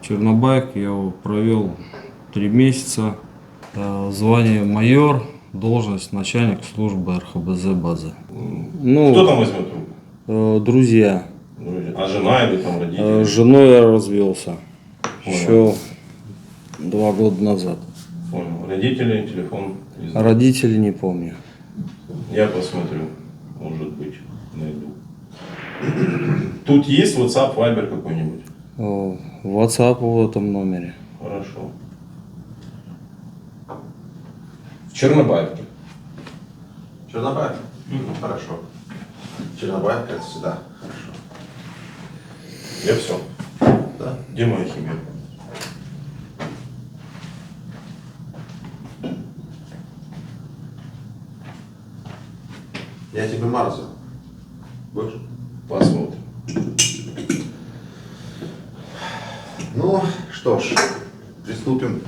Чернобаевке я его провел 3 месяца. Звание майор, должность начальник службы РХБЗ базы. Ну, Кто там возьмет трубку? Друзья. А жена или там родители? С женой я развелся. Понял. Еще 2 года назад. Понял. Родители, телефон? Не знаю. Родителей не помню. Я посмотрю. Может быть, найду. Тут есть WhatsApp, Viber какой-нибудь? WhatsApp в этом номере. Хорошо. В Чернобаевке. Чернобаевка? Хорошо. Чернобаевка это сюда. Хорошо. Я все. Да? Где моя химия? Я тебе Марзу. Будешь? Посмотрим. Ну, что ж, приступим.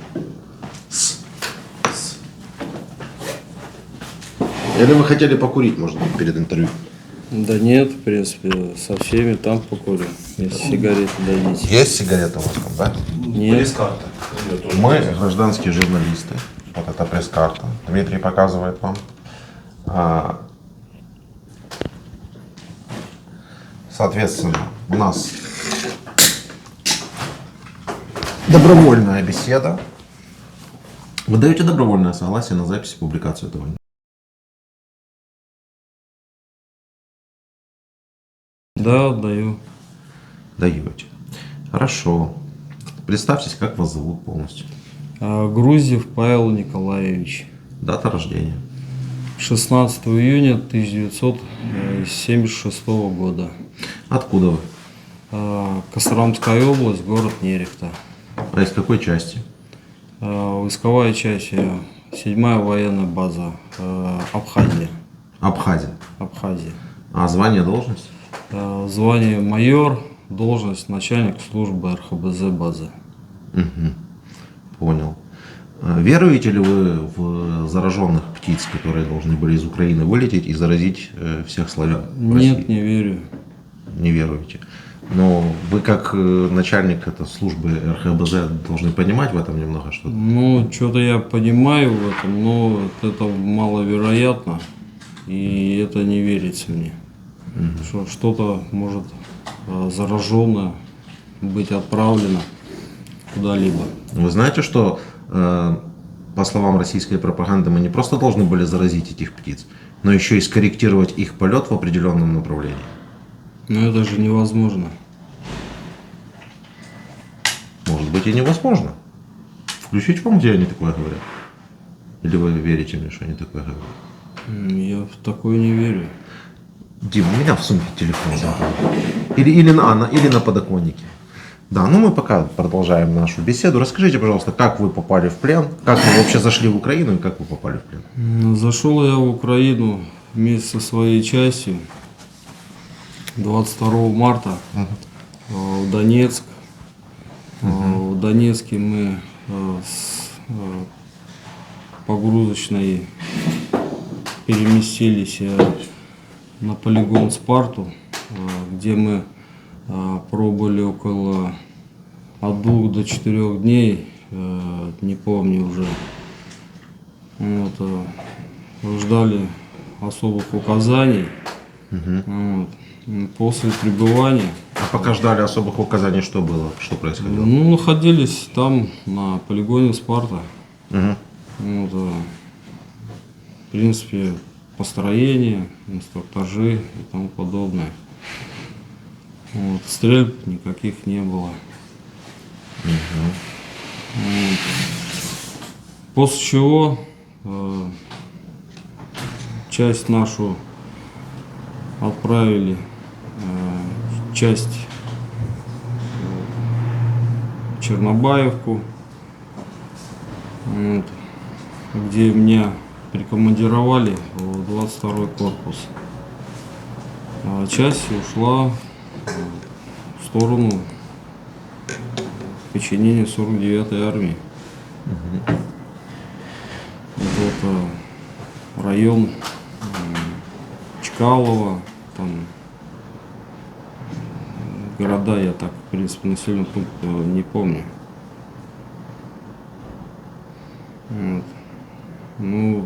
Или вы хотели покурить, может быть, перед интервью? Да нет, в принципе, со всеми там покурю, если сигареты дадите. Есть сигарета у вас там, да? Нет. Пресс-карта. Мы гражданские журналисты. Вот это пресс-карта. Дмитрий показывает вам. Соответственно, у нас добровольная беседа. Вы даете добровольное согласие на запись и публикацию этого? Да, даю. Даете. Хорошо. Представьтесь, как вас зовут полностью. Грузев Павел Николаевич. Дата рождения. 16 июня 1976 года. Откуда вы? Костромская область, город Нерехта. А из какой части? Войсковая часть, 7-я военная база, Абхазия. Абхазия. Абхазия. А звание, должность? Звание майор, должность начальник службы РХБЗ базы. Угу. Понял. Веруете ли вы в зараженных птиц, которые должны были из Украины вылететь и заразить всех славян? Нет, не верю. Не веруете. Но вы как начальник этой службы РХБЗ должны понимать в этом немного что-то? Ну, что-то я понимаю в этом, но это маловероятно. И это не верится мне. Что что-то может зараженное быть отправлено куда-либо. Вы знаете, что, по словам российской пропаганды, мы не просто должны были заразить этих птиц, но еще и скорректировать их полет в определенном направлении? Но это же невозможно. Может быть и невозможно. Включить вам, где они такое говорят? Или вы верите мне, что они такое говорят? Я в такое не верю. Дим, у меня в сумке телефон забыл. Или на подоконнике. Да, ну мы пока продолжаем нашу беседу. Расскажите, пожалуйста, как вы попали в плен? Как вы вообще зашли в Украину и как вы попали в плен? Зашел я в Украину вместе со своей частью 22 марта в Донецк. В Донецке мы с погрузочной переместились на полигон Спарту, где мы пробыли около от 2 до 4 дней, не помню уже. Вот, ждали особых указаний. Вот. После пребывания. А пока ждали особых указаний, что было, что происходило? Ну, находились там на полигоне Спарта. Вот, в принципе, построение, инструктажи и тому подобное. Вот, стрельб никаких не было. Вот. После чего часть нашу отправили, часть в Чернобаевку, вот, где меня прикомандировали в 22-й корпус. А часть ушла в сторону подчинения 49-й армии. Это район Чкалова, там города я так, в принципе, населенный пункт не помню. Вот. Ну,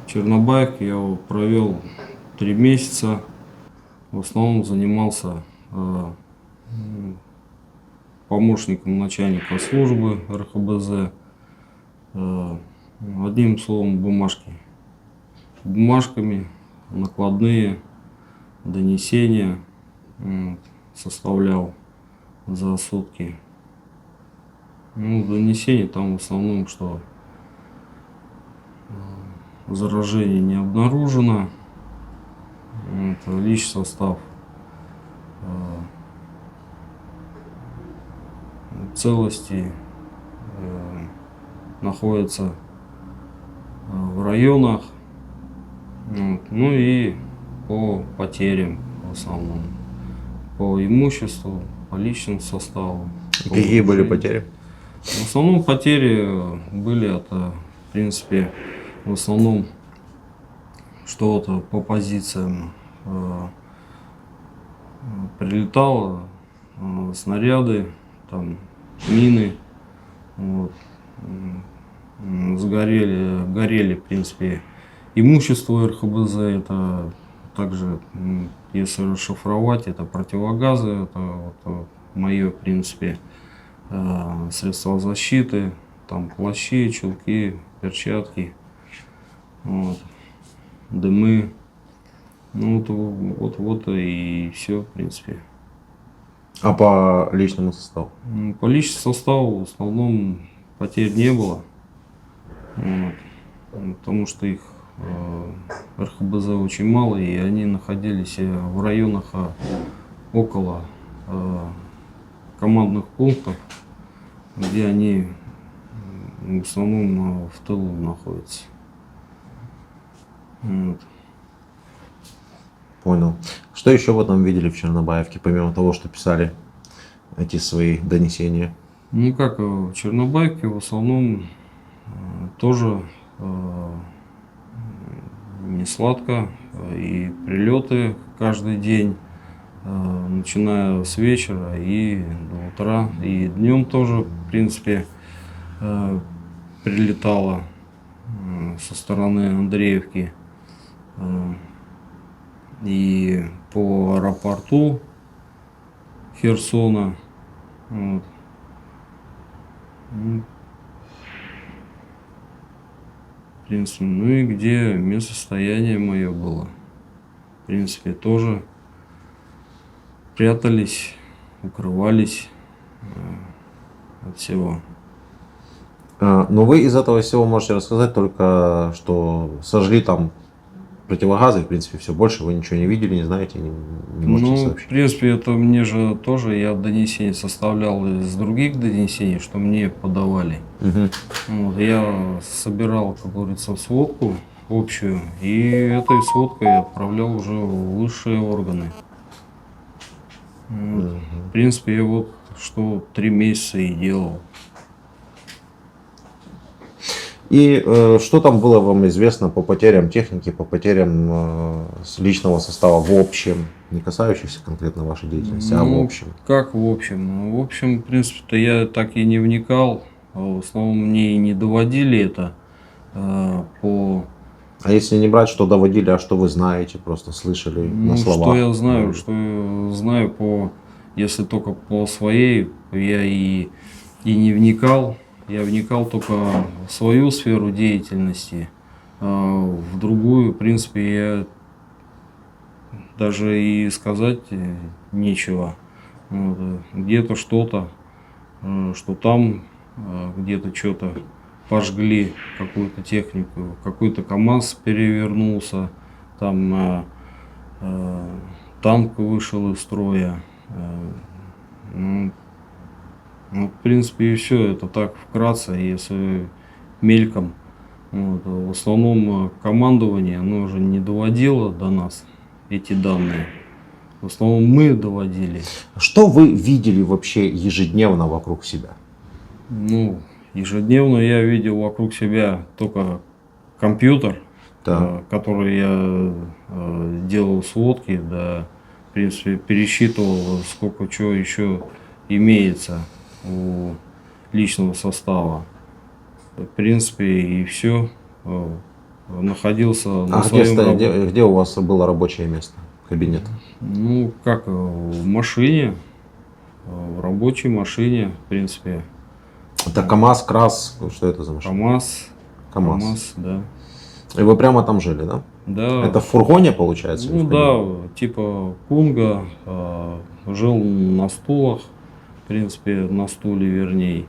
Чернобаевке я провел 3 месяца. В основном занимался помощником начальника службы РХБЗ. Одним словом, бумажки. Бумажками, накладные, донесения составлял за сутки. Ну, донесения там в основном, что заражение не обнаружено. Это личный состав целости находится в районах. Ну и по потерям в основном, по имуществу, по личному составу. Какие были потери? В основном потери были это, в принципе, в основном что-то по позициям прилетало, снаряды, там мины, вот, горели, в принципе, имущество РХБЗ, это также, если расшифровать, это противогазы, это вот мое, в принципе, средства защиты, там плащи, чулки, перчатки, вот, дымы, ну вот и все, в принципе. А по личному составу? По личному составу в основном потерь не было, вот, потому что их РХБЗ очень мало, и они находились в районах около командных пунктов, где они в основном в тылу находятся. Вот. Понял. Что еще вы там видели в Чернобаевке, помимо того, что писали эти свои донесения? Ну как, в Чернобаевке в основном тоже не сладко, и прилеты каждый день, начиная с вечера и до утра, и днем тоже, в принципе, прилетало со стороны Андреевки. И по аэропорту Херсона. Вот. В принципе, ну и где местостояние мое было. В принципе, тоже прятались, укрывались от всего. Но вы из этого всего можете рассказать только, что сожгли там противогазы, в принципе, все больше вы ничего не видели, не знаете, не можете Ну, сообщить. в принципе, это мне же тоже, я донесения составлял из других донесений, что мне подавали. Угу. Вот, я собирал, как говорится, сводку общую, и этой сводкой отправлял уже в высшие органы. Вот. В принципе, я вот что 3 месяца и делал. И что там было вам известно по потерям техники, по потерям с личного состава в общем, не касающихся конкретно вашей деятельности, а в общем? Как в общем? Ну, в общем, в принципе-то я так и не вникал. В основном мне и не доводили это по... А если не брать, что доводили, а что вы знаете, просто слышали на словах? Что я знаю? Что я знаю по... Если только по своей, я и не вникал. Я вникал только в свою сферу деятельности, в другую, в принципе, я даже и сказать нечего. Вот. Где-то что-то, что там где-то что-то пожгли, какую-то технику, какой-то КАМАЗ перевернулся, там танк вышел из строя. Ну, в принципе, и все. Это так вкратце, если мельком. Вот. В основном командование, оно уже не доводило до нас эти данные. В основном мы доводили. Что вы видели вообще ежедневно вокруг себя? Ну, ежедневно я видел вокруг себя только компьютер, Да. который я делал сводки, да, в принципе, пересчитывал, сколько чего еще имеется у личного состава. В принципе, и все. Находился на А своем где у вас было рабочее место, кабинет? Ну, как в машине, в рабочей машине, в принципе. Это КамАЗ, КРАС, что это за машина? КамАЗ, да. И вы прямо там жили, да? Да. Это в фургоне получается? Ну да, типа Кунга, жил на стулах, в принципе, на стуле вернее.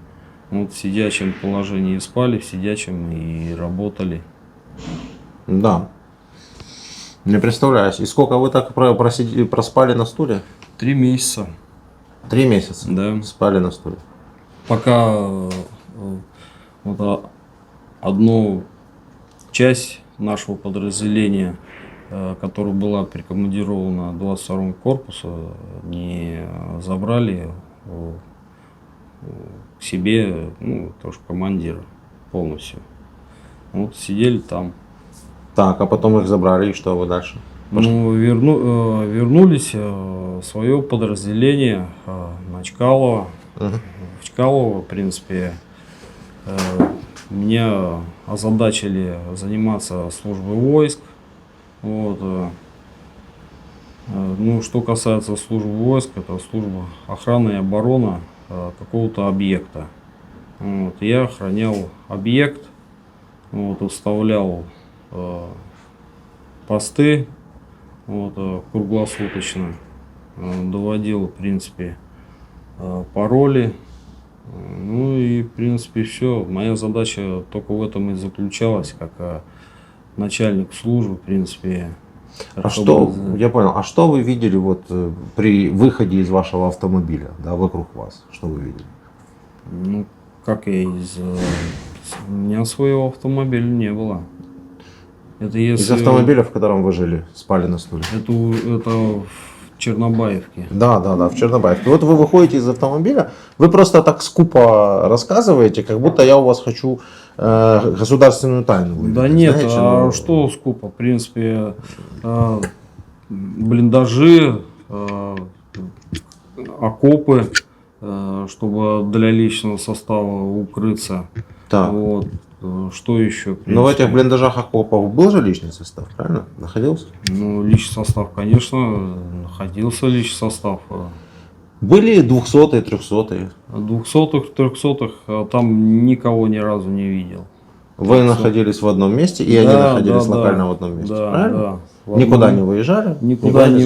Вот в сидячем положении спали, в сидячем и работали. Да. Не представляюсь. И сколько вы так проспали на стуле? 3 месяца. 3 месяца? Да. Спали на стуле. Пока вот одну часть нашего подразделения, которая была прикомандирована 22-му корпусу, не забрали к себе, ну, тоже командира полностью. Вот сидели там. Так, а потом их забрали, и что вы дальше? Ну, вернулись в свое подразделение на Чкалово. В Чкалово, в принципе, меня озадачили заниматься службой войск. Вот. Ну, что касается службы войск, это служба охраны и обороны какого-то объекта. Вот. Я охранял объект, вот, уставлял посты, вот, круглосуточно, доводил, в принципе, пароли. Ну и, в принципе, все. Моя задача только в этом и заключалась, как начальник службы, в принципе. А что, я понял, а что вы видели вот при выходе из вашего автомобиля, да, вокруг вас? Что вы видели? Ну, как я у меня своего автомобиля не было. Это если... Из автомобиля, в котором вы жили, спали на стуле? Это в Чернобаевке. Да, в Чернобаевке. Вот вы выходите из автомобиля, вы просто так скупо рассказываете, как будто я у вас хочу государственную тайну выведать. Да нет, знаете, а что скупо? В принципе, блиндажи, окопы, чтобы для личного состава укрыться. Так. Вот. Что еще? Но в этих блиндажах окопов был же личный состав, правильно? Находился? Ну, личный состав, конечно, находился личный состав. Были 200-е, 300-е? 200-х, 300-х там никого ни разу не видел. Вы находились в одном месте, и они находились локально в одном месте, да, правильно? Да. Никуда не выезжали? Никуда не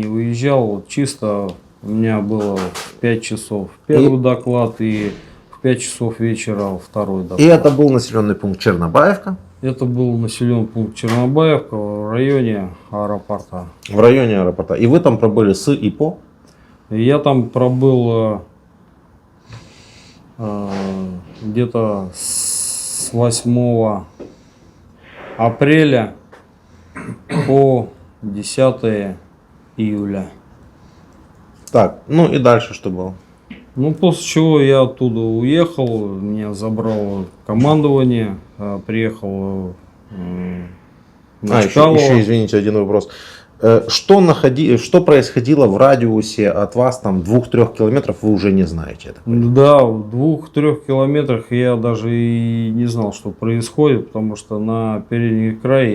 выезжал. Чисто у меня было в 5 часов первый доклад и в 5 часов вечера второй доклад. И это был населенный пункт Чернобаевка? Это был населенный пункт Чернобаевка в районе аэропорта. В районе аэропорта. И вы там пробыли с и по? Я там пробыл где-то с 8 апреля по 10 июля. Так, ну и дальше что было? Ну, после чего я оттуда уехал, меня забрало командование, приехал на Чкалово. Еще, извините, один вопрос. Что происходило в радиусе от вас, там, 2-3 километров, вы уже не знаете? Да, в 2-3 километрах я даже и не знал, что происходит, потому что на передний край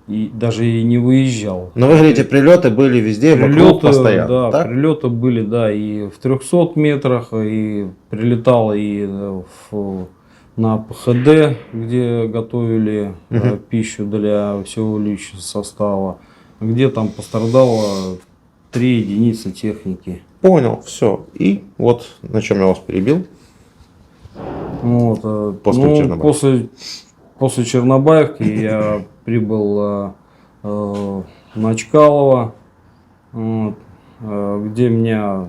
я даже и не выезжал. Но вы говорите, прилеты были везде, вокруг постоянно, да, так? прилеты были, да, и в 300 метрах, и прилетало и на ПХД, где готовили пищу для всего личного состава, где там пострадало 3 единицы техники. Понял, все. И вот на чем я вас перебил. Вот, После Чернобаевки. После Чернобаевки я прибыл на Чкалово, вот, где меня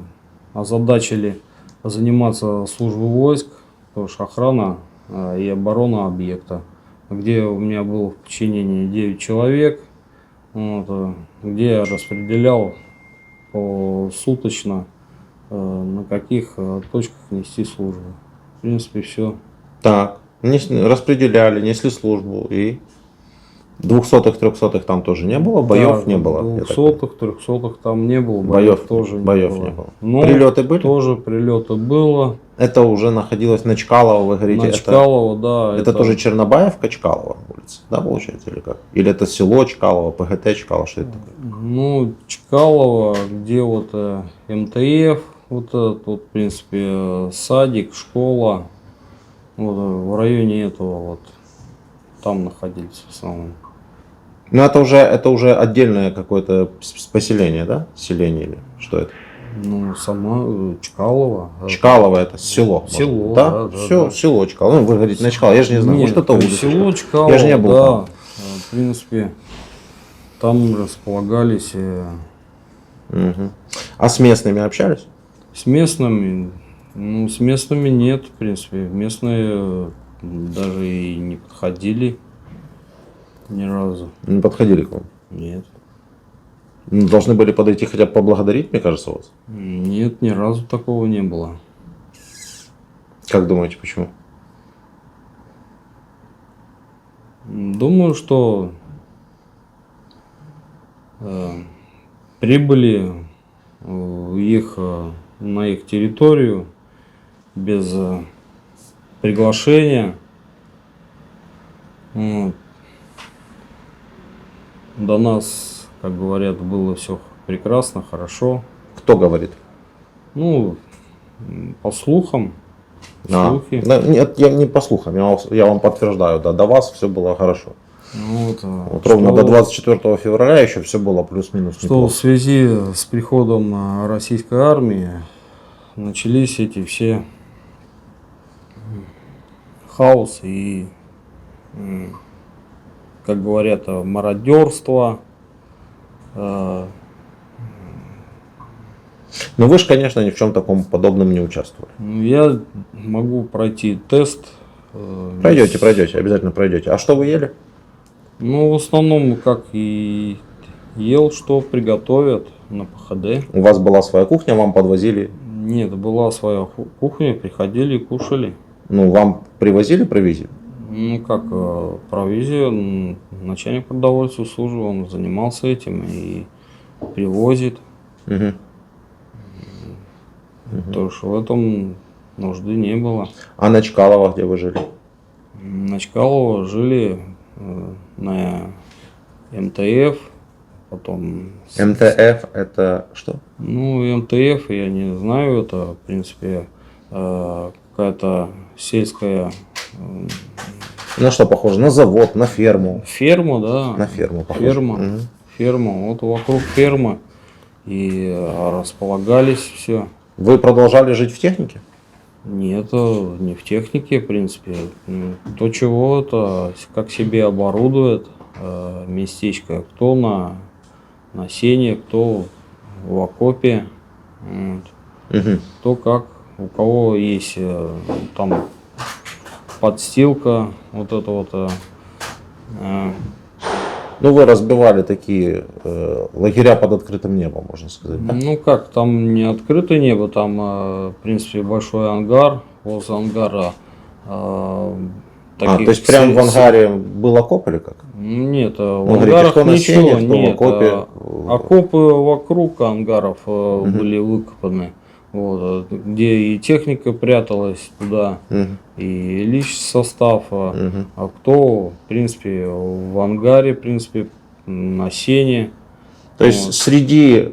озадачили заниматься службой войск, потому что охрана и оборона объекта, где у меня было в подчинении 9 человек, вот, где я распределял посуточно, на каких точках нести службу. В принципе, все. Так, распределяли, несли службу и... 200-х, 300-х там тоже не было, боев Да, не было. я так понимаю. 200-х, 300-х там не было, Боев, тоже боев не было. не было. Но Прилеты были? Тоже прилеты было. Это уже находилось на Чкалово, вы говорите, На Чкалово, да. это тоже Чернобаевка, Чкалово улица, да, получается, или как? Или это село Чкалово, ПГТ Чкалово, что это такое? Ну, Чкалово, где вот МТФ, вот этот вот, в принципе, садик, школа, вот в районе этого вот, там находились в основном. Ну, это уже отдельное какое-то поселение, да? Селение или что это? Ну, сама Чкалово. Чкалово это село. Село, да? да, Все, да. село Чкалово. Ну, вы говорите на Чкалово, я же не знаю, Нет, может это улица. село Чкалово, Я же не был да. там. В принципе, там располагались Мгм. А с местными общались? с местными. Ну, с местными нет, в принципе. Местные даже и не подходили ни разу. Не подходили к вам? Нет. Ну, должны были подойти хотя бы поблагодарить, мне кажется, вас. Нет, ни разу такого не было. Как думаете, почему? Думаю, что прибыли на их территорию без приглашения. Вот. До нас, как говорят, было все прекрасно, хорошо. Кто говорит? Ну, по слухам, слухи. Да, нет, я не по слухам, я вам подтверждаю, да, до вас все было хорошо. Вот, Вот ровно до 24 февраля еще все было плюс-минус что в неплохо. связи с приходом российской армии начались эти все хаос и, как говорят, мародерство. Но вы же, конечно, ни в чем таком подобном не участвовали. Я могу пройти тест. Пройдете, обязательно пройдете. А что вы ели? Ну, в основном, как и ел, что приготовят на ПХД. У вас была своя кухня, вам подвозили, Нет, была своя кухня, приходили и кушали. ну, вам привозили провизию? Ну, как провизию, начальник продовольственной службы, он занимался этим и привозит. Мгм. То что в этом нужды не было. А на Чкалово, где вы жили? На Чкалово жили на МТФ, потом... МТФ это что? Ну, МТФ, я не знаю, это, в принципе, какая-то сельская На что похоже? На завод, на ферму? ферма, да. На ферму похоже. Ферма. Мгм. Ферма. Вот вокруг фермы и располагались все. Вы продолжали жить в технике? Нет, не в технике, в принципе. То чего-то, как себе оборудует местечко. Кто на сене, кто в окопе. Вот. Мгм. Кто как. У кого есть там подстилка, вот это вот. Ну, вы разбивали такие лагеря под открытым небом, можно сказать, да? Ну как, там не открытое небо, там, в принципе, большой ангар. Возле ангара То есть прямо в ангаре был окоп или как? Нет, в говорите, ангарах кто на сене, ничего кто в нет. окопе. Окопы вокруг ангаров были выкопаны. Вот, где и техника пряталась туда, Мгм. и личный состав. Мгм. А кто, в принципе, в ангаре, в принципе, на сене. То есть среди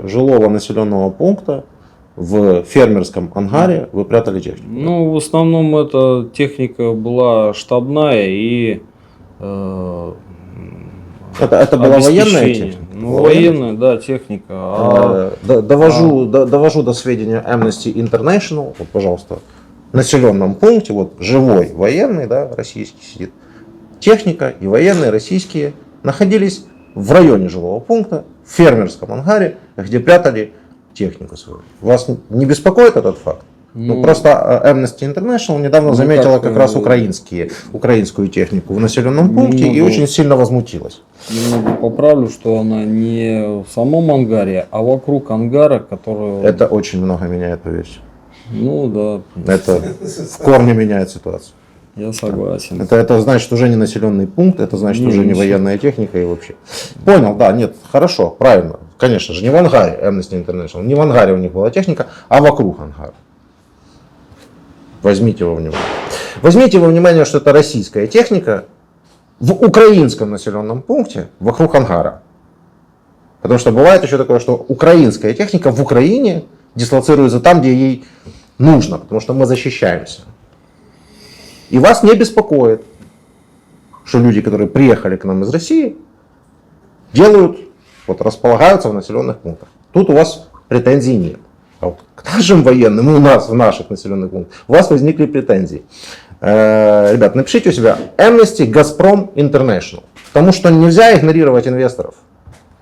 жилого населенного пункта в фермерском ангаре вы прятали технику? Ну, в основном эта техника была штабная и Это была военная обеспечение. техника? Ну, военная, да, техника. Довожу до сведения Amnesty International, вот, пожалуйста, в населенном пункте, вот живой военный, да, российский сидит, техника и военные российские находились в районе жилого пункта, в фермерском ангаре, где прятали технику свою. Вас не беспокоит этот факт? Ну, просто Amnesty International недавно заметила как раз украинскую технику в населенном пункте и очень сильно возмутилась. Немного поправлю, что она не в самом ангаре, а вокруг ангара, который... Это очень много меняет, поверьте. Ну да. Это в корне меняет ситуацию. Я согласен. Это значит уже не населенный пункт, это значит уже не военная техника и вообще. Понял, да, нет, хорошо, правильно. Конечно же, не в ангаре Amnesty International, не в ангаре у них была техника, а вокруг ангара. Возьмите во внимание. Возьмите во внимание, что это российская техника в украинском населенном пункте вокруг ангара. Потому что бывает еще такое, что украинская техника в Украине дислоцируется там, где ей нужно, потому что мы защищаемся. И вас не беспокоит, что люди, которые приехали к нам из России, делают, вот располагаются в населенных пунктах. Тут у вас претензий нет. А вот к нашим военным, у нас в наших населенных пунктах, у вас возникли претензии. Ребят, напишите у себя Amnesty Газпром International. Потому что нельзя игнорировать инвесторов.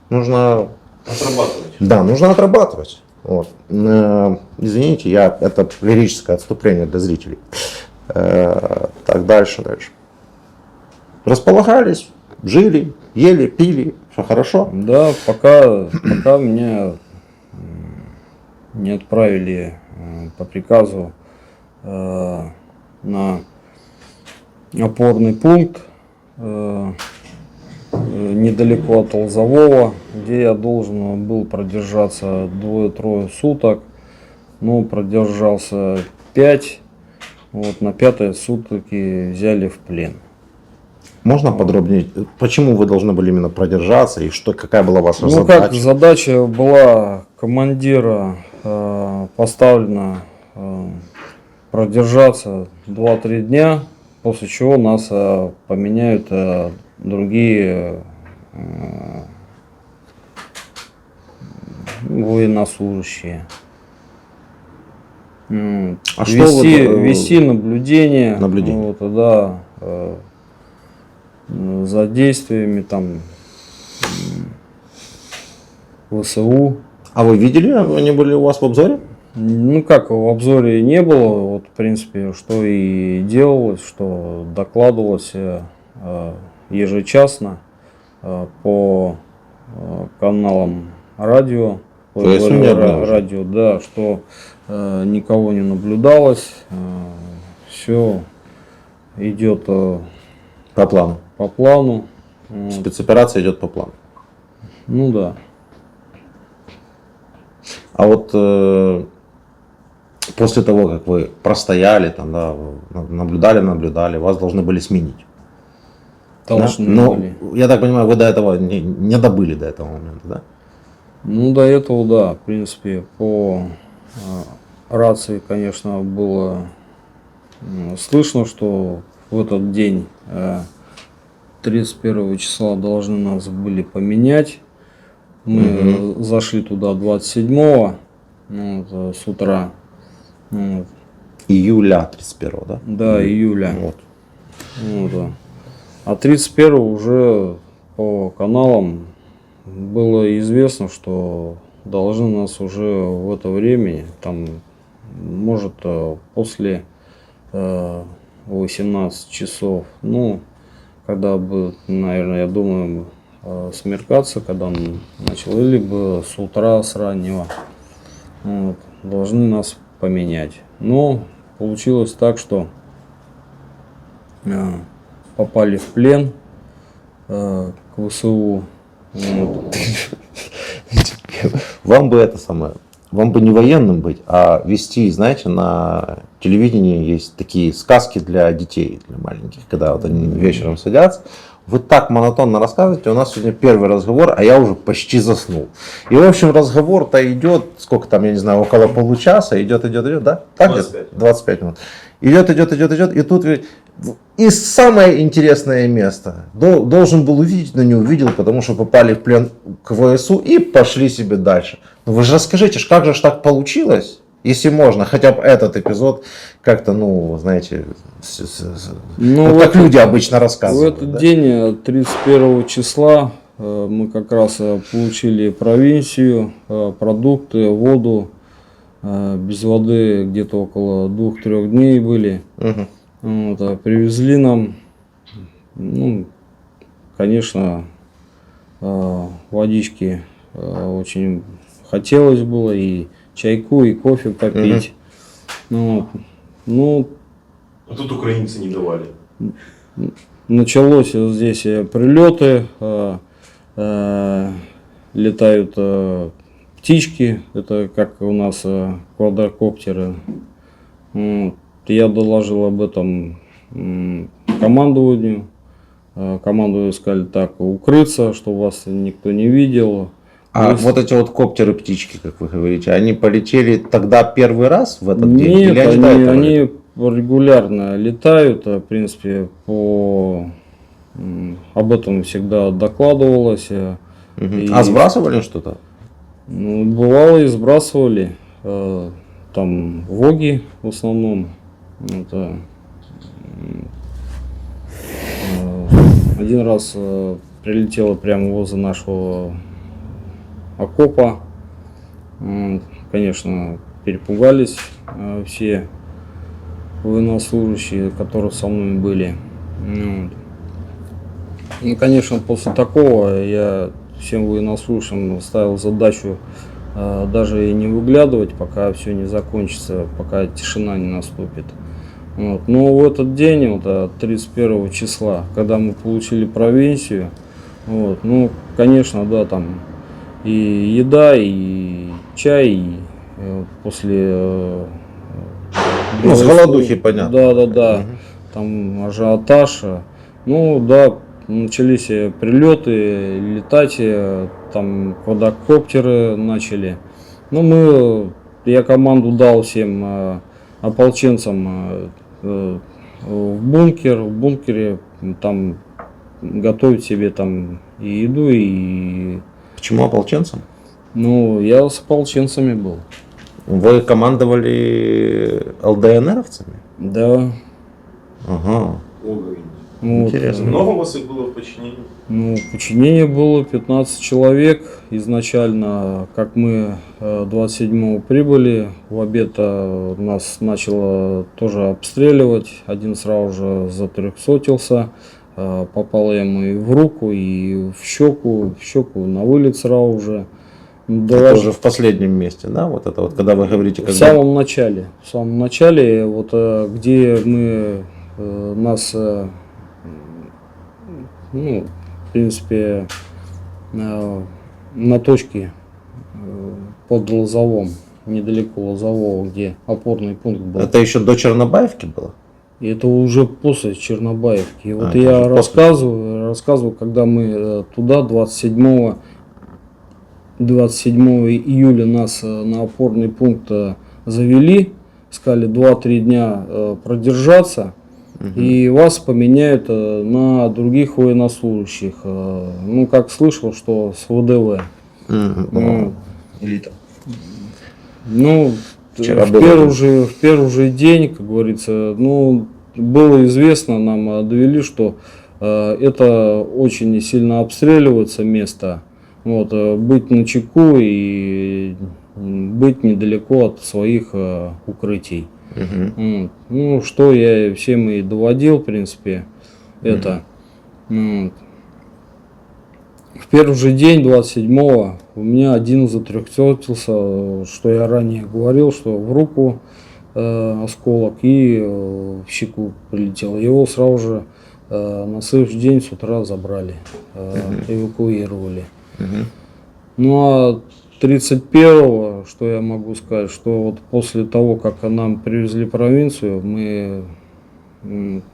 Нужно Отрабатывать. Да, нужно отрабатывать. Вот. Извините, это лирическое отступление для зрителей. Так, дальше. Располагались, жили, ели, пили, все хорошо. Да, пока меня не отправили по приказу на опорный пункт недалеко от Лозового, где я должен был продержаться 2-3 суток. Ну, продержался 5. Вот, на 5-е сутки взяли в плен. Можно подробнее, почему вы должны были именно продержаться и какая была ваша Ну, задача? как задача была командира поставлена продержаться 2-3 дня, после чего нас поменяют другие военнослужащие. А что вот, вести наблюдение, Наблюдение. Вот, да, за действиями там ВСУ. А вы видели, они были у вас в обзоре? Ну как, в обзоре не было, вот в принципе, что и делалось, что докладывалось ежечасно по каналам радио, То есть не обнаружили? радио, да, что никого не наблюдалось, все идет По плану. по плану. Вот. Спецоперация идет по плану. Ну да. А вот после того, как вы простояли, там, да, наблюдали, вас должны были сменить. Должны Да? Но, были. я так понимаю, вы до этого не добыли до этого момента, да? Ну, до этого, да, в принципе, по рации, конечно, было слышно, что в этот день, 31 числа, должны нас были поменять. Мы зашли туда 27-го, вот, с утра. Вот. Июля 31, да? Да, июля. Вот. Вот, да. А 31 уже по каналам было известно, что должны нас уже в это время, там, может, после 18 часов, ну, когда бы, наверное, я думаю, смеркаться, когда он начал, или бы с утра, с раннего, вот, должны нас поменять. Но получилось так, что попали в плен к ВСУ. Вот. Вам бы вам бы не военным быть, а вести, знаете, на телевидении есть такие сказки для детей, для маленьких, когда вот они вечером садятся. Вы так монотонно рассказываете, у нас сегодня первый разговор, а я уже почти заснул. И, в общем, разговор-то идет, сколько там, я не знаю, около получаса, идет, да? Так 25. 25 минут. Идет, и тут и самое интересное место. Должен был увидеть, но не увидел, потому что попали в плен к ВСУ и пошли себе дальше. Ну вы же расскажите, как же так получилось? Если можно, хотя бы этот эпизод как-то, ну, знаете, Ну, вот как люди обычно в рассказывают. этот Да? день, 31 числа, мы как раз получили провинцию, продукты, воду. Без воды где-то около 2-3 дней были. Мгм. Вот, привезли нам, ну, конечно, водички очень хотелось было, и чайку, и кофе попить. Вот. Ну, А тут украинцы не давали. Началось вот здесь прилеты, летают птички, это как у нас квадрокоптеры. Я доложил об этом командованию. Командование сказали так, укрыться, чтобы вас никто не видел. А вот эти вот коптеры птички, как вы говорите, они полетели тогда первый раз в этот день? Нет, Или они до этого летали? они регулярно летают, в принципе, об этом всегда докладывалось. Мгм. А сбрасывали что-то? Ну, бывало и сбрасывали, там воги в основном. Это, один раз прилетело прямо возле нашего окопа. Конечно, перепугались все военнослужащие, которые со мной были. Ну, конечно, после такого я всем военнослужащим ставил задачу даже и не выглядывать, пока все не закончится, пока тишина не наступит. Вот. Но в этот день, вот, 31 числа, когда мы получили провинцию, вот, ну, конечно, да, там и еда, и чай, и после... Ну, с голодухи, понятно. Да. Там ажиотаж. Ну, да, начались прилеты, летать, там квадрокоптеры начали. Ну, я команду дал всем ополченцам в бункер. В бункере там готовить себе там и еду, и... Почему ополченцам? Ну, я с ополченцами был. Вы командовали ЛДНРовцами? Да. Ага. Ого. Вот, Интересно. Много у вас их было в подчинении? Ну, подчинение было 15 человек изначально. Как мы 27-го прибыли, в обед нас начало тоже обстреливать. Один сразу же затрехсотился. Попало ему и в руку, и в щеку на вылет сразу же. Это уже в последнем месте, да? Вот это вот, когда вы говорите, В когда... самом начале, вот где мы нас, ну, в принципе, на точке под Лозовом, недалеко Лозового, где опорный пункт был. Это еще до Чернобаевки было? И это уже после Чернобаевки. И вот это я уже после. рассказывал, когда мы туда 27 июля нас на опорный пункт завели, сказали 2-3 дня продержаться, и вас поменяют на других военнослужащих. Ну, как слышал, что с ВДВ. Ну, Элита. ну, Вчера в было. первый же день, как говорится, ну, было известно, нам довели, что это очень сильно обстреливается место. Вот, быть начеку и быть недалеко от своих укрытий. Ну, что я всем и доводил, в принципе, это. В первый же день, 27-го, у меня один затрехотился, что я ранее говорил, что в руку осколок и в щеку прилетел. Его сразу же на следующий день с утра забрали, эвакуировали. Ну а 31-го, что я могу сказать, что вот после того, как нам привезли провинцию, мы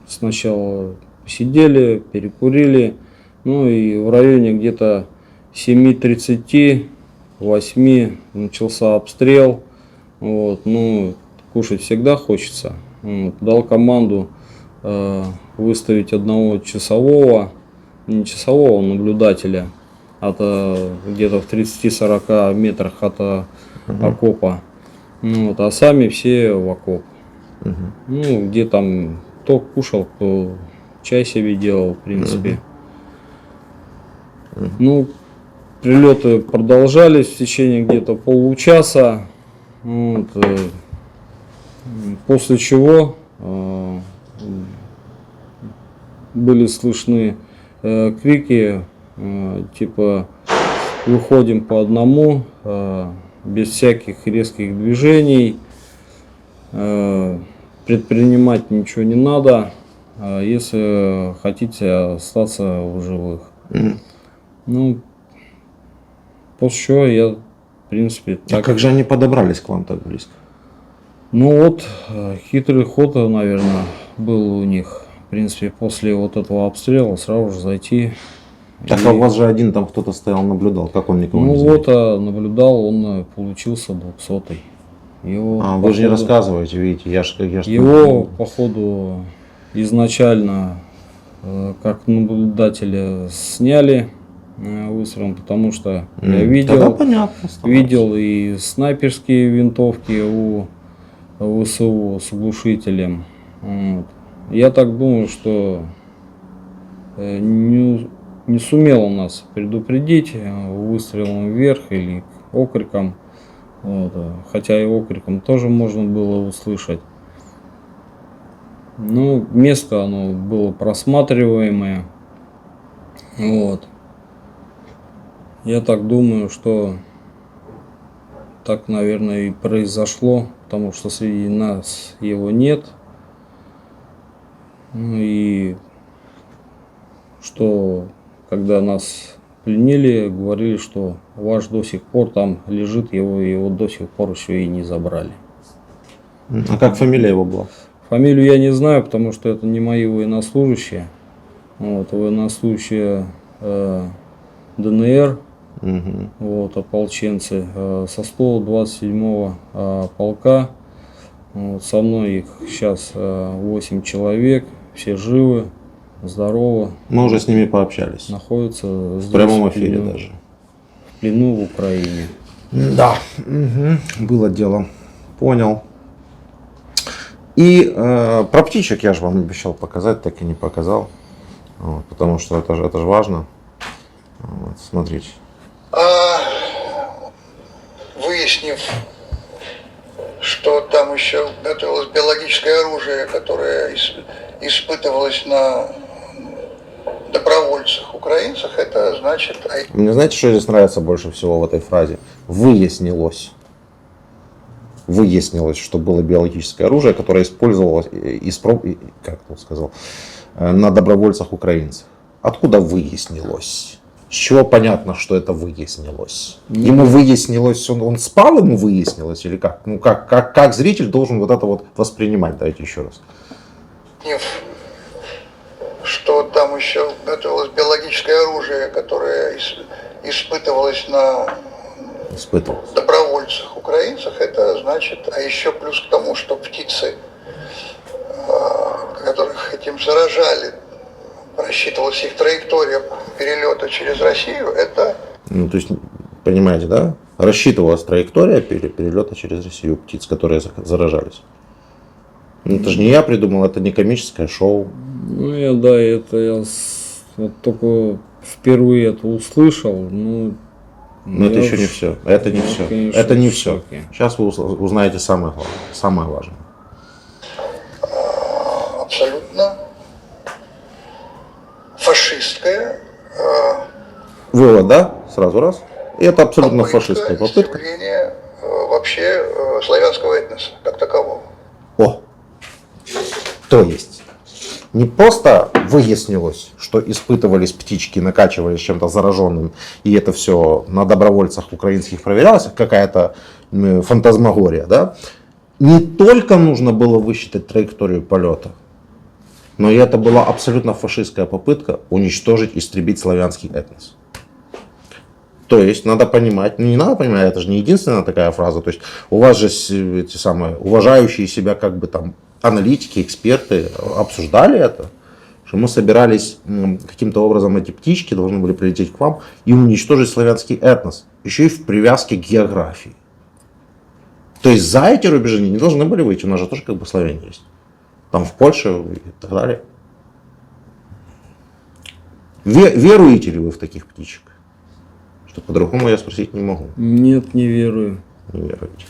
сначала посидели, перекурили, ну и в районе где-то 7:30, 8 начался обстрел. Вот, ну, кушать всегда хочется. Вот, дал команду выставить одного часового, не часового, наблюдателя, где-то в 30-40 метрах от окопа. Вот, а сами все в окоп. Ну, где там кто кушал, кто чай себе делал, в принципе. Ну, прилеты продолжались в течение где-то получаса. Вот, после чего были слышны крики, типа выходим по одному, без всяких резких движений. предпринимать ничего не надо, если хотите остаться в живых. Ну, после чего я, в принципе, А так... как же они подобрались к вам так близко? Ну вот, хитрый ход, наверное, был у них. В принципе, после вот этого обстрела сразу же зайти. Так, И- а у вас же один там кто-то стоял, наблюдал, как он никого Ну не вот, заметил? наблюдал, он получился 200-й. Его, А, вы же не походу, рассказываете, видите, я ж Его, походу, изначально как наблюдателя сняли выстрелом, потому что я Тогда видел, понятно становится. видел и снайперские винтовки у ВСУ с глушителем. Вот. Я так думаю, что не сумел он нас предупредить выстрелом вверх или окриком. Вот. Хотя и окриком тоже можно было услышать. Ну, место оно было просматриваемое. Вот. Я так думаю, что так, наверное, и произошло, потому что среди нас его нет. Ну и что, когда нас пленили, говорили, что ваш до сих пор там лежит, его до сих пор еще и не забрали. А как фамилия его была? Фамилию я не знаю, потому что это не мои военнослужащие. Вот, военнослужащие ДНР, Мгм. вот, ополченцы со 127-го полка. Вот, со мной их сейчас 8 человек, все живы, здоровы, Мы уже с ними пообщались. находятся В здесь прямом в эфире плену- даже. в плену в Украине. Да, было дело. Понял. И про птичек я же вам обещал показать, так и не показал. Вот, потому что это же важно. Вот, смотрите. Выяснив, что там еще готовилось биологическое оружие, которое испытывалось на добровольцах украинцах, это значит... Мне знаете, что здесь нравится больше всего в этой фразе? Выяснилось. Выяснилось, что было биологическое оружие, которое использовалось как он сказал, на добровольцах украинцев. Откуда выяснилось? С чего понятно, что это выяснилось? Ему выяснилось, он спал, ему выяснилось, или как? Ну, как зритель должен вот это вот воспринимать? Давайте еще раз. Что там еще готовилось биологическое оружие, которое испытывалось на добровольцах украинцах, это значит, а еще плюс к тому, что птицы, которых этим заражали, рассчитывалась их траектория перелета через Россию, это... Ну, то есть, понимаете, да? Рассчитывалась траектория перелета через Россию у птиц, которые заражались. Ну, это же не я придумал, это не комическое шоу. Ну, я вот только впервые это услышал. Ну, Но это я еще не все. Это не я, все. конечно, Это не в все. шоке. Сейчас вы узнаете самое главное, самое важное. абсолютно фашистская Вывод, да? Сразу раз. И это абсолютно фашистская попытка. истребление вообще славянского этноса как такового. О! То есть, не просто выяснилось, что испытывались птички, накачивались чем-то зараженным, и это все на добровольцах украинских проверялось, какая-то фантазмагория, да? Не только нужно было высчитать траекторию полета, но и это была абсолютно фашистская попытка уничтожить, истребить славянский этнос. То есть надо понимать, ну не надо понимать, это же не единственная такая фраза. То есть у вас же эти самые уважающие себя как бы там аналитики, эксперты обсуждали это, что мы собирались каким-то образом, эти птички должны были прилететь к вам и уничтожить славянский этнос, еще и в привязке к географии. То есть за эти рубежи не должны были выйти, у нас же тоже как бы славяне есть. Там в Польше и так далее. Веруете ли вы в таких птичек? Что по-другому я спросить не могу. Нет, не верую. Не веруете.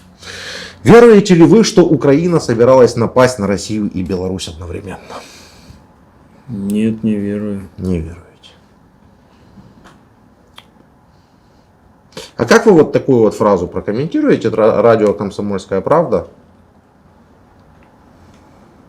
Веруете ли вы, что Украина собиралась напасть на Россию и Беларусь одновременно? Нет, не верую. Не веруете. А как вы вот такую вот фразу прокомментируете? Радио «Комсомольская правда».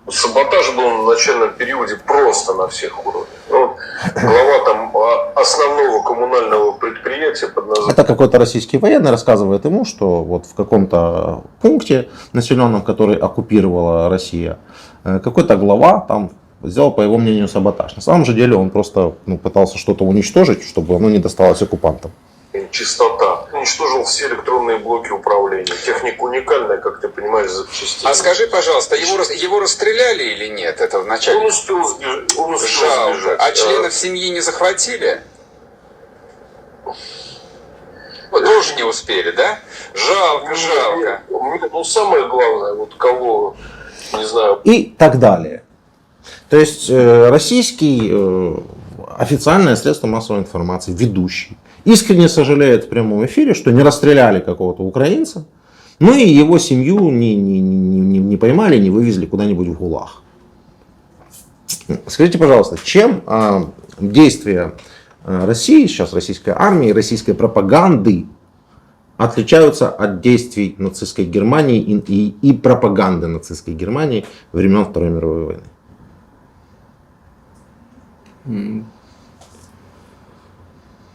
Саботаж был на начальном периоде просто на всех уровнях. Ну, глава там основного коммунального предприятия под названием... Это какой-то российский военный рассказывает ему, что вот в каком-то пункте населенном, который оккупировала Россия, какой-то глава там сделал, по его мнению, саботаж. На самом же деле он просто пытался что-то уничтожить, чтобы оно не досталось оккупантам. Чистота. Уничтожил все электронные блоки управления. Техника уникальная, как ты понимаешь, запчастей. А скажи, пожалуйста, его расстреляли или нет, этого Он начальника? успел Жалко. сбежать. А членов семьи не захватили? Вот тоже не успели, да? Жалко. Ну, самое главное, вот кого, не знаю, И так далее. То есть российский официальное средство массовой информации, ведущий, искренне сожалеет в прямом эфире, что не расстреляли какого-то украинца, но и его семью не поймали, не вывезли куда-нибудь в ГУЛАГ. Скажите, пожалуйста, чем действия России, сейчас российской армии, российской пропаганды отличаются от действий нацистской Германии и пропаганды нацистской Германии времен Второй мировой войны?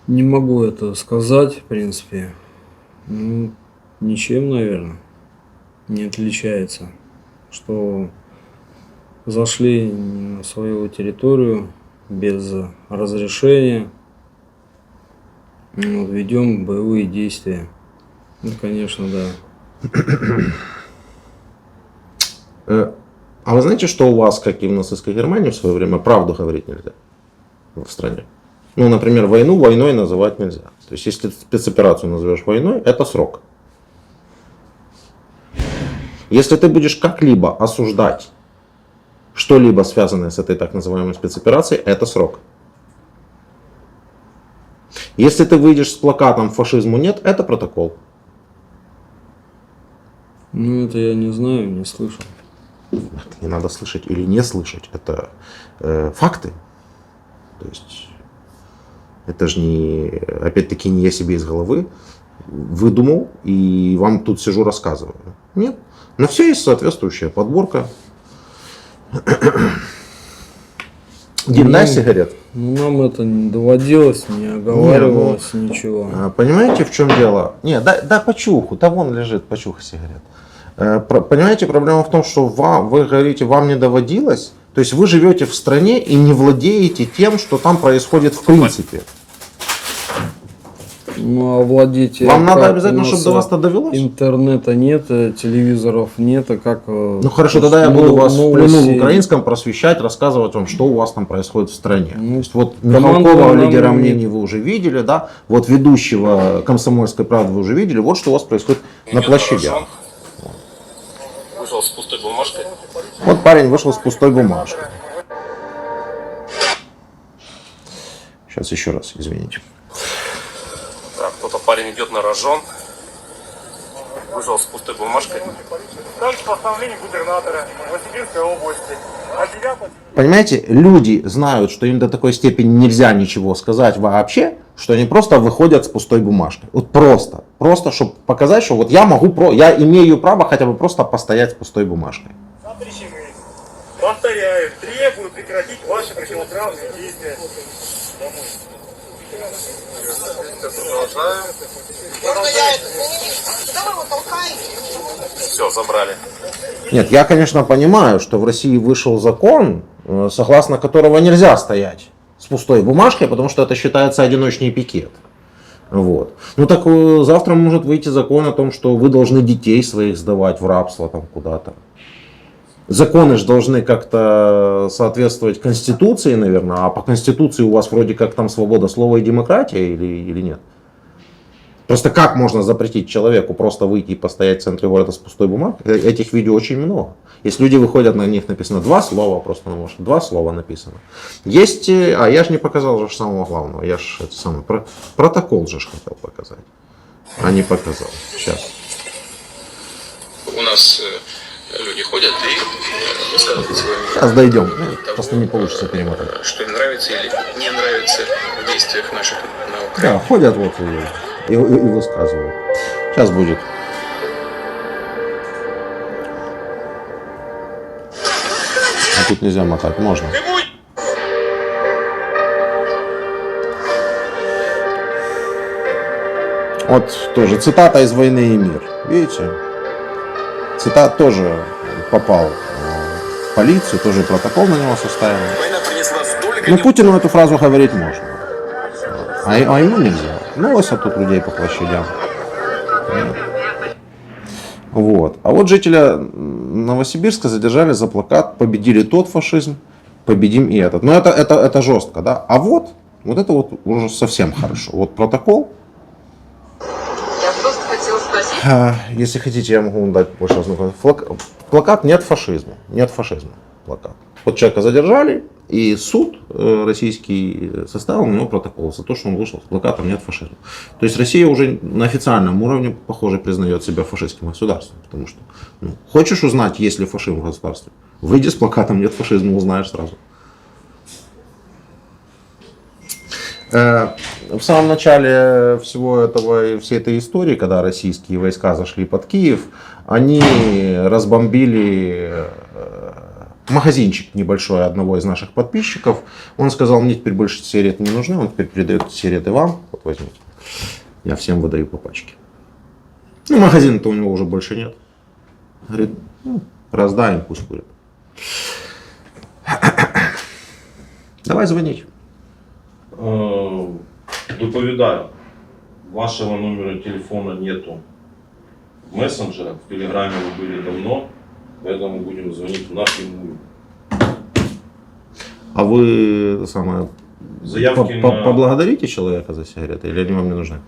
Не могу это сказать, в принципе. Ну, ничем, наверное, не отличается. Что зашли на свою территорию без разрешения, вот, ведем боевые действия. Ну, конечно, да. А вы знаете, что у вас, как и в нацистской Германии в свое время, правду говорить нельзя в стране? Ну, например, войну войной называть нельзя. То есть, если ты спецоперацию назовешь войной, это срок. Если ты будешь как-либо осуждать что-либо связанное с этой так называемой спецоперацией, это срок. Если ты выйдешь с плакатом «фашизму нет», это протокол. Ну, это я не знаю, не слышал. Это не надо слышать или не слышать. Это факты. То есть, это же не, опять-таки, не я себе из головы выдумал и вам тут сижу рассказываю. Нет. На все есть соответствующая подборка. Дим, дай сигарет. Ну, нам это не доводилось, не оговаривалось, ничего. Понимаете, в чем дело? Не, дай почуху, да вон лежит, почуха сигарет. Понимаете, проблема в том, что вы говорите, вам не доводилось, то есть вы живете в стране и не владеете тем, что там происходит в принципе. Ну, а владеть... Вам надо как? обязательно, У нас чтобы до вас-то довелось? Интернета нет, телевизоров нет, а как... Ну хорошо, тогда я буду вас в плену в украинском просвещать, рассказывать вам, что у вас там происходит в стране. То есть вот Михалкова, лидера мнений, вы уже видели, да? Вот ведущего «Комсомольской правды» вы уже видели, вот что у вас происходит на площадях. вышел с пустой бумажкой. Вот парень вышел с пустой бумажкой. Сейчас еще раз, извините. Так, кто-то парень идет на рожон. Вышел с пустой бумажкой. Так, постановление губернатора Новосибирской области. А 9... Понимаете, люди знают, что им до такой степени нельзя ничего сказать вообще, что они просто выходят с пустой бумажкой. Вот просто, чтобы показать, что вот я могу, я имею право хотя бы просто постоять с пустой бумажкой. Запрещены. Повторяю, требую прекратить ваши противоправные действия. Можно я это? Куда вы его толкаете? Все, забрали. Нет, я, конечно, понимаю, что в России вышел закон, согласно которого нельзя стоять с пустой бумажкой, потому что это считается одиночный пикет. Вот. Ну так завтра может выйти закон о том, что вы должны детей своих сдавать в рабство там куда-то. Законы же должны как-то соответствовать Конституции, наверное, а по Конституции у вас вроде как там свобода слова и демократия или нет? Просто как можно запретить человеку просто выйти и постоять в центре города с пустой бумагой? Этих видео очень много. Если люди выходят, на них написано 2 слова, просто на может 2 слова написано. Есть, я же не показал же самого главного, я же это самое, протокол же хотел показать, а не показал. Сейчас. У нас люди ходят и высказывают свое мнение. Сейчас дойдем, просто не получится перемотать. Что им нравится или не нравится в действиях наших на Украине. Да, ходят вот и высказывают. Сейчас будет. А тут нельзя мотать, можно. Вот тоже цитата из «Войны и мир». Видите? Цитат тоже попал в полицию, тоже протокол на него составили. Ну, Путину эту фразу говорить можно. А ему нельзя. Ну, вот тут людей по площадям. Вот. А вот жителя Новосибирска задержали за плакат «Победили тот фашизм, победим и этот». Но это жестко, да? А вот это вот уже совсем хорошо. Вот протокол. Я просто хотела спросить. Если хотите, я могу вам дать больше ознакомиться. Плакат «Нет фашизма». Нет фашизма. Плакат. Вот человека задержали, и суд российский составил на него протокол за то, что он вышел с плакатом «Нет фашизма». То есть Россия уже на официальном уровне, похоже, признает себя фашистским государством. Потому что, хочешь узнать, есть ли фашизм в государстве? Выйди с плакатом «Нет фашизма», узнаешь сразу. В самом начале всей этой истории, когда российские войска зашли под Киев, они разбомбили магазинчик небольшой одного из наших подписчиков. Он сказал: мне теперь больше сигареты не нужны, он теперь передает сигареты вам. Вот возьмите. Я всем выдаю по пачке. Ну, магазина-то у него уже больше нет. Говорит, раздаем, пусть курят. Давай звонить. Доповідаю, вашего номера телефона нету в мессенджерах, в Телеграме вы были давно, поэтому будем звонить напрямую. А вы Заявки поблагодарите человека за сигареты, или они вам не нужны?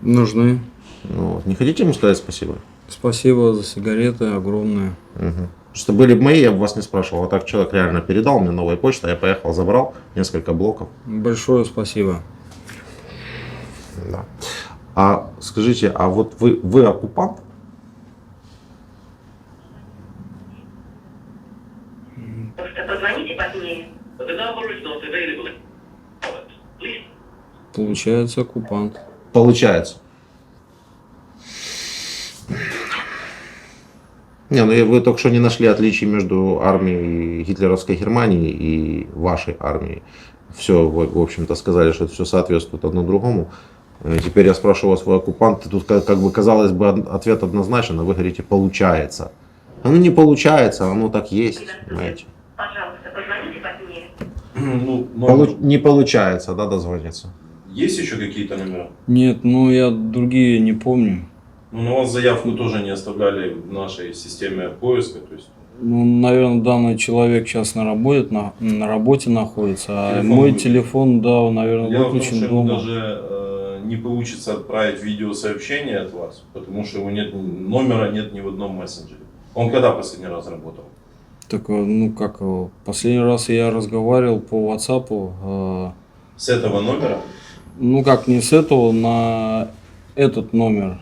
Нужны. Ну, не хотите ему сказать спасибо? Спасибо за сигареты огромное. Угу. Что были бы мои, я бы вас не спрашивал. А так человек реально передал мне новую почту, я поехал, забрал несколько блоков. Большое спасибо. Да. А скажите, а вот вы оккупант? Позвоните позднее. Получается оккупант. Получается. Не, ну вы только что не нашли отличий между армией гитлеровской Германии и вашей армией. Все, в общем-то, сказали, что это все соответствует одно другому. Теперь я спрашиваю вас, вы оккупант, тут как бы казалось бы ответ однозначен, а вы говорите «получается». Оно не получается, оно так есть, понимаете. Пожалуйста, позвоните позднее. Не получается, да, дозвониться. Есть еще какие-то номера? Нет, я другие не помню. На вас заявку тоже не оставляли в нашей системе поиска, то есть. Наверное, данный человек сейчас на работе находится, а мой телефон, да, наверное, выключен ему дома. даже не получится отправить видеосообщение от вас, потому что его номера нет ни в одном мессенджере. Он когда последний раз работал? Так, последний раз я разговаривал по WhatsApp. С этого номера? Не с этого, на этот номер.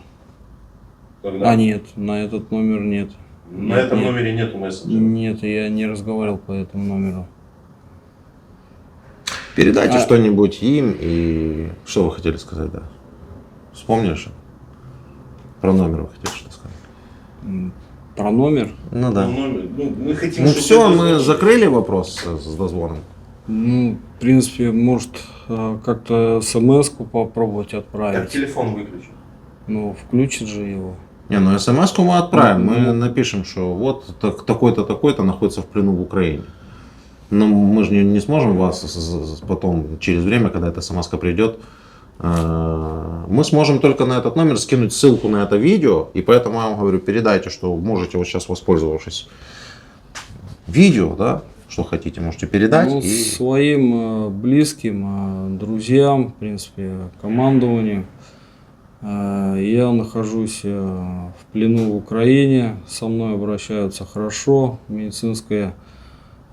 Когда? Нет, на этот номер нет. На этом номере нету мессенджера? Нет, я не разговаривал по этому номеру. Передайте что-нибудь им, и что вы хотели сказать, да? Вспомнишь? Про номер вы хотели что сказать? Про номер? Ну да. Мы хотим, все, мы закрыли вопрос с дозвоном. В принципе, может как-то смс-ку попробовать отправить. Так телефон выключен. Включит же его. Не, смс-ку мы отправим, мы напишем, что вот такой-то, такой-то находится в плену в Украине. Но мы же не сможем вас потом, через время, когда эта смс-ка придет, мы сможем только на этот номер скинуть ссылку на это видео, и поэтому я вам говорю, передайте, что можете вот сейчас, воспользовавшись видео, да, что хотите, можете передать. Своим близким, друзьям, в принципе, командованию. Я нахожусь в плену в Украине, со мной обращаются хорошо, медицинское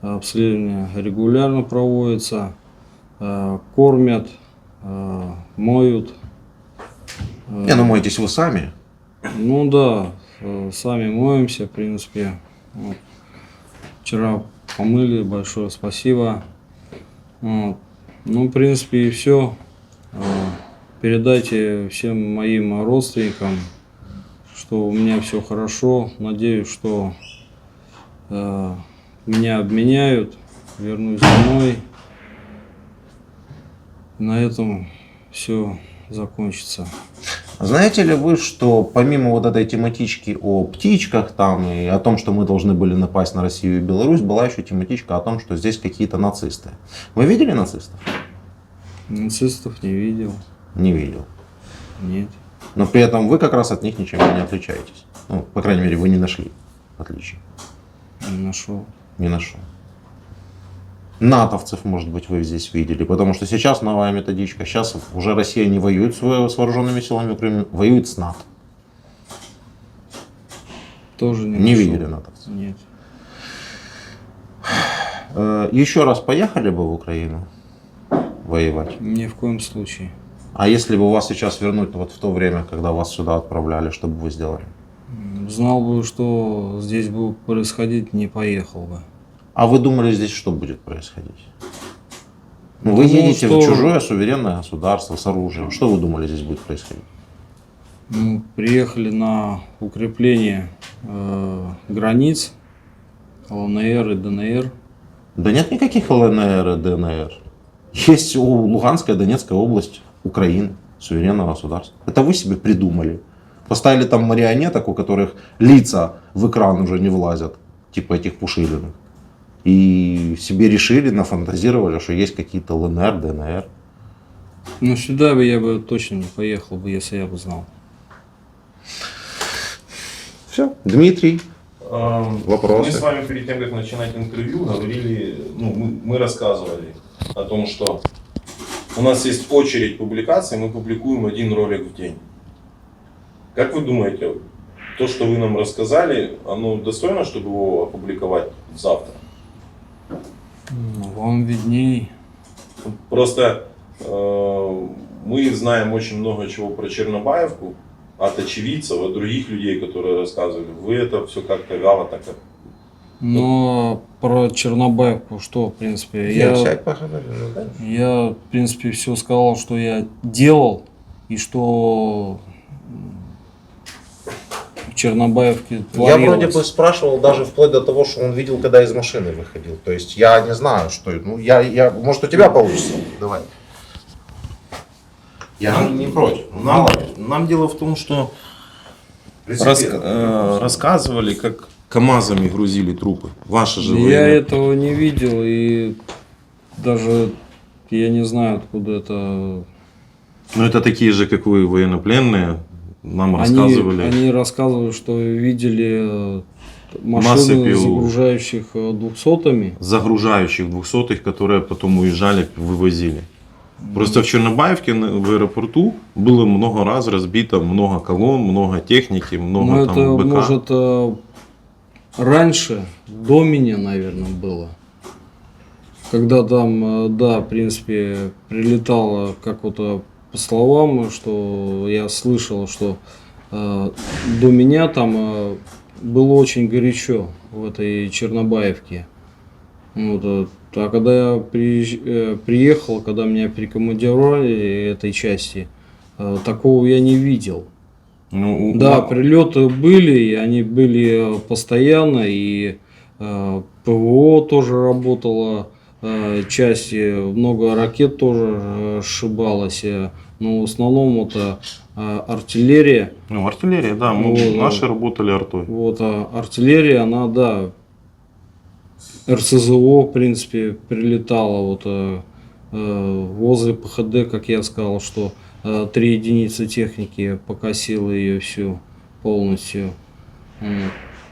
обследование регулярно проводится, кормят, моют. Моетесь вы сами? Да, сами моемся, в принципе. Вчера помыли, большое спасибо. В принципе, и все. Передайте всем моим родственникам, что у меня все хорошо. Надеюсь, что меня обменяют, вернусь домой. На этом все закончится. Знаете ли вы, что помимо вот этой тематички о птичках там и о том, что мы должны были напасть на Россию и Беларусь, была еще тематичка о том, что здесь какие-то нацисты. Вы видели нацистов? Нацистов не видел. Не видел. Нет. Но при этом вы как раз от них ничем не отличаетесь. Ну, по крайней мере, вы не нашли отличий. Не нашел. Не нашел. натовцев, может быть, вы здесь видели, потому что сейчас новая методичка, сейчас уже Россия не воюет с вооруженными силами Украины, воюет с НАТО. Тоже не видели натовцев? Нет. Еще раз поехали бы в Украину воевать? Ни в коем случае. А если бы вас сейчас вернуть вот в то время, когда вас сюда отправляли, что бы вы сделали? Знал бы, что здесь будет происходить, не поехал бы. А вы думали, здесь что будет происходить? Ну, вы едете в чужое суверенное государство с оружием. Что вы думали, здесь будет происходить? Мы приехали на укрепление границ ЛНР и ДНР. Да нет никаких ЛНР и ДНР. Есть Луганская, Донецкая область Украины, суверенного государства. Это вы себе придумали. Поставили там марионеток, у которых лица в экран уже не влазят, типа этих Пушилиных. И себе решили, нафантазировали, что есть какие-то ЛНР, ДНР. Ну сюда бы я бы точно не поехал бы, если я бы знал. Все. Дмитрий, вопросы? Мы с вами перед тем, как начинать интервью, говорили, мы рассказывали о том, что у нас есть очередь публикаций, мы публикуем один ролик в день. Как вы думаете, то, что вы нам рассказали, оно достойно, чтобы его опубликовать завтра? Вам видней. Просто мы знаем очень много чего про Чернобаевку, от очевидцев, от других людей, которые рассказывали. Вы это все как-то вяло так. Но про Чернобаевку что, в принципе, я в принципе все сказал, что я делал и что в Чернобаевке творилось. Я вроде бы спрашивал даже вплоть до того, что он видел, когда из машины выходил. То есть я не знаю, что... Ну, может, у тебя получится? Давай. Я не против. Нам дело в том, что рассказывали, как КАМАЗами грузили трупы. Ваши же Я этого не видел и даже я не знаю, откуда это. Ну это такие же, как вы, военнопленные. Нам рассказывали. Они рассказывали, что видели машины, загружающих 200-ми. Загружающих 200-х, которые потом уезжали, вывозили. Просто в Чернобаевке в аэропорту было много раз разбито много колонн, много техники, много Но там это БК. может раньше, до меня, наверное, было. Когда там, да, в принципе, прилетало, как вот по словам, что я слышал, что до меня там было очень горячо в этой Чернобаевке. Вот, а когда я приехал, когда меня прикомандировали этой части, такого я не видел. Ну, да, прилеты были, и они были постоянно, и ПВО тоже работало, части, много ракет тоже сшибалось, но в основном это артиллерия. Ну, артиллерия, да, наши работали артой. Вот, артиллерия, она, да, РСЗО, в принципе, прилетала вот возле ПХД, как я сказал, что 3 единицы техники покосило ее всю полностью.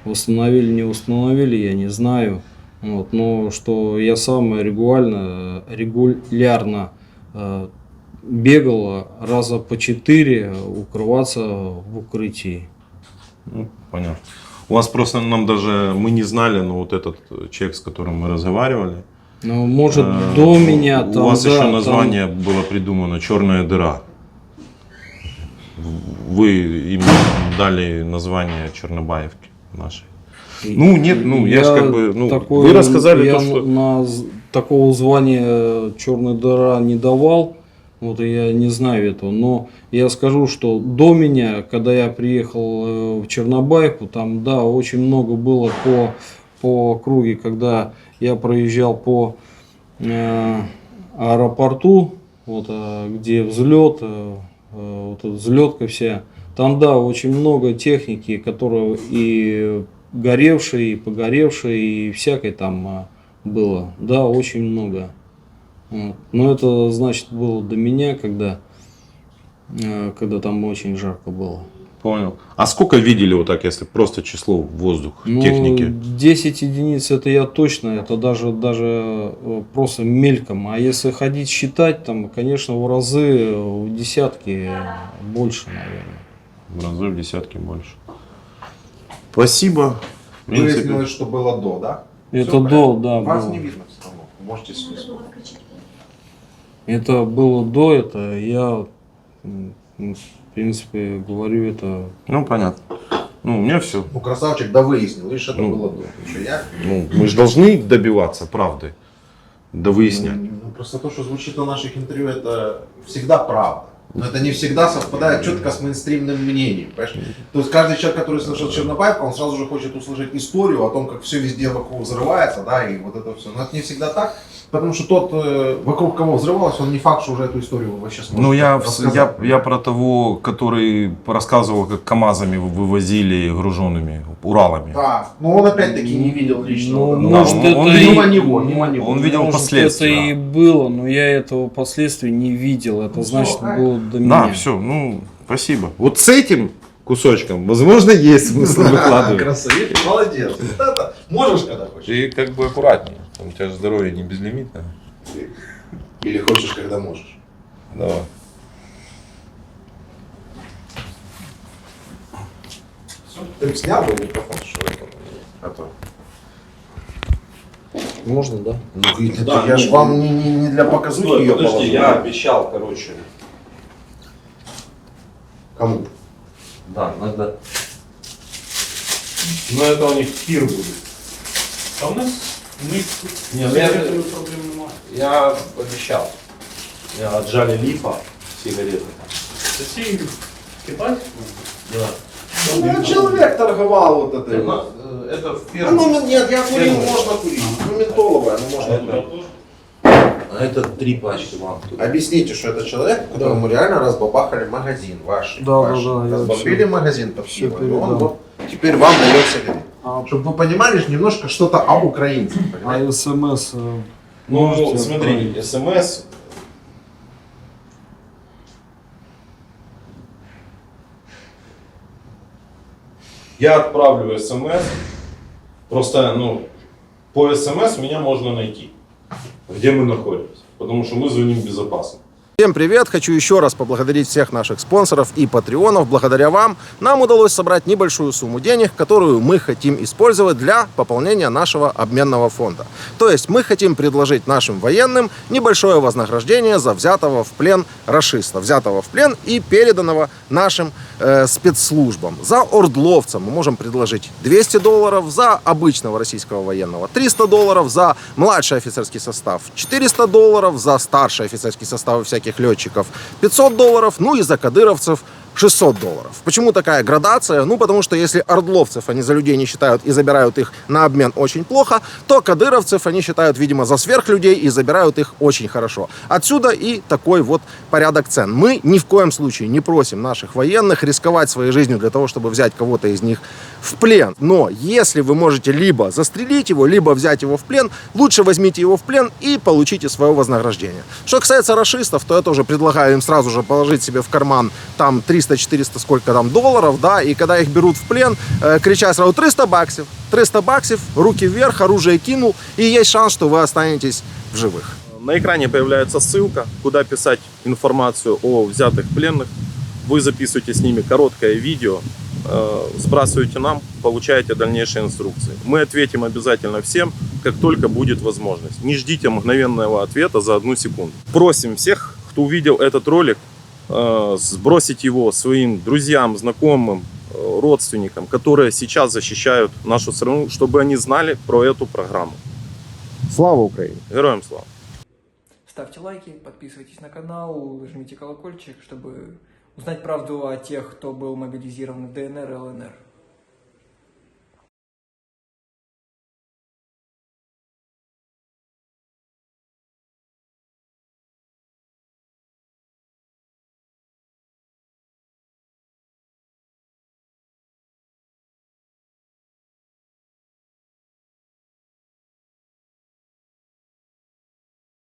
Восстановили, не восстановили, я не знаю. Вот, но что я сам регулярно бегал раза по 4 укрываться в укрытии. Ну, понятно. У вас просто мы не знали, но вот этот человек, с которым мы разговаривали. Ну, может, до меня там. У вас еще название было придумано «Черная дыра». Вы им дали название Чернобаевки нашей. Ну, нет, я же как бы, вы рассказали то, что... Такого звания «Черная дыра» не давал. Вот я не знаю этого, но я скажу, что до меня, когда я приехал в Чернобаевку, там, да, очень много было по по округе, когда я проезжал по аэропорту, вот, где взлет, вот эта взлетка вся, там, да, очень много техники, которая и горевшей, и погоревшей, и всякой там было, да, очень много. Вот. Но это, значит, было до меня, когда там очень жарко было. Понял. А сколько видели вот так, если просто число воздух, Ну, техники? 10 единиц это я точно, это даже просто мельком. А если ходить считать, там, конечно, в разы, в десятки больше, наверное. В разы в десятки больше. Спасибо. В принципе, Выяснилось, что было до, да? Это Всё, до, понятно. да, Вас было. не видно все равно. Можете снизу. Это было до, это я, в принципе, говорю, это... ну понятно. Ну, у меня все. Ну, красавчик, да выяснил. Видишь, это Ну, было до. Еще я? Ну, мы же должны добиваться правды. Да выяснять. Ну, просто то, что звучит на наших интервью, это всегда правда. Но это не всегда совпадает четко с мейнстримным мнением. Понимаешь? То есть каждый человек, который слышит Чернобаевка, он сразу же хочет услышать историю о том, как все везде вокруг взрывается, да, и вот это все. Но это не всегда так, потому что тот, вокруг кого взрывалось, он не факт, что уже эту историю вообще сможет Ну, рассказать. я про того, который рассказывал, как КАМАЗами вывозили груженными Уралами. Да, но он опять-таки не видел лично. Ну, вот этого. может, он- это он и... Мимо него. Он видел Может, последствия. это и было, но я этого последствий не видел. Это, значит, было до меня. Да, все, ну, спасибо. Вот с этим кусочком, возможно, есть смысл выкладывать. Красавец, молодец. Вот это можешь, когда хочешь. Ты как бы аккуратнее, у тебя же здоровье не безлимитное. Или хочешь, когда можешь. Давай. Ты снял бы микрофон, что это? А то. Можно, да? Да, я же вам не для показухи ее положил. обещал, короче. Кому? Да, надо. Но это у них пир будет. А у нас Нет, я обещал. Я отжали лифа, сигареты. соседи кидать? Да. Ну, человек торговал вот этой. Это в А первом. ну, нет, я курил, Первый. можно курить. Ну, ментоловая, ну можно курить. А это 3 пачки вам. Объясните, что это человек, которому реально разбабахали магазин ваш. Да, ваш. да, я Разбомбили магазин под всё пиво. И он передал. вот теперь вам дает сигареты. А, Чтобы вы понимали немножко что-то об украинцах. а Понимаете? СМС... Ну, можете смотри, отправить? СМС. Я отправлю СМС. Просто, ну, по СМС меня можно найти, где мы находимся. Потому что мы звоним безопасно. Всем привет! Хочу еще раз поблагодарить всех наших спонсоров и патреонов. Благодаря вам нам удалось собрать небольшую сумму денег, которую мы хотим использовать для пополнения нашего обменного фонда. То есть мы хотим предложить нашим военным небольшое вознаграждение за взятого в плен рашиста, взятого в плен и переданного нашим спецслужбам. За ордловца мы можем предложить $200, за обычного российского военного $300, за младший офицерский состав $400, за старший офицерский состав и всяких летчиков $500, ну и за кадыровцев $600. Почему такая градация? Ну, потому что если ордловцев они за людей не считают и забирают их на обмен очень плохо, то кадыровцев они считают, видимо, за сверхлюдей и забирают их очень хорошо. Отсюда и такой вот порядок цен. Мы ни в коем случае не просим наших военных рисковать своей жизнью для того, чтобы взять кого-то из них в плен. Но если вы можете либо застрелить его, либо взять его в плен, лучше возьмите его в плен и получите свое вознаграждение. Что касается рашистов, то я тоже предлагаю им сразу же положить себе в карман там 300-400 сколько там долларов, да, и когда их берут в плен, кричать сразу $300, $300, руки вверх, оружие кинул, и есть шанс, что вы останетесь в живых. На экране появляется ссылка, куда писать информацию о взятых пленных. Вы записываете с ними короткое видео, сбрасываете нам, получаете дальнейшие инструкции. Мы ответим обязательно всем, как только будет возможность. Не ждите мгновенного ответа за 1 секунду. Просим всех, кто увидел этот ролик, сбросить его своим друзьям, знакомым, родственникам, которые сейчас защищают нашу страну, чтобы они знали про эту программу. Слава Украине! Героям слава! Ставьте лайки, подписывайтесь на канал, жмите колокольчик, чтобы узнать правду о тех, кто был мобилизирован в ДНР и ЛНР.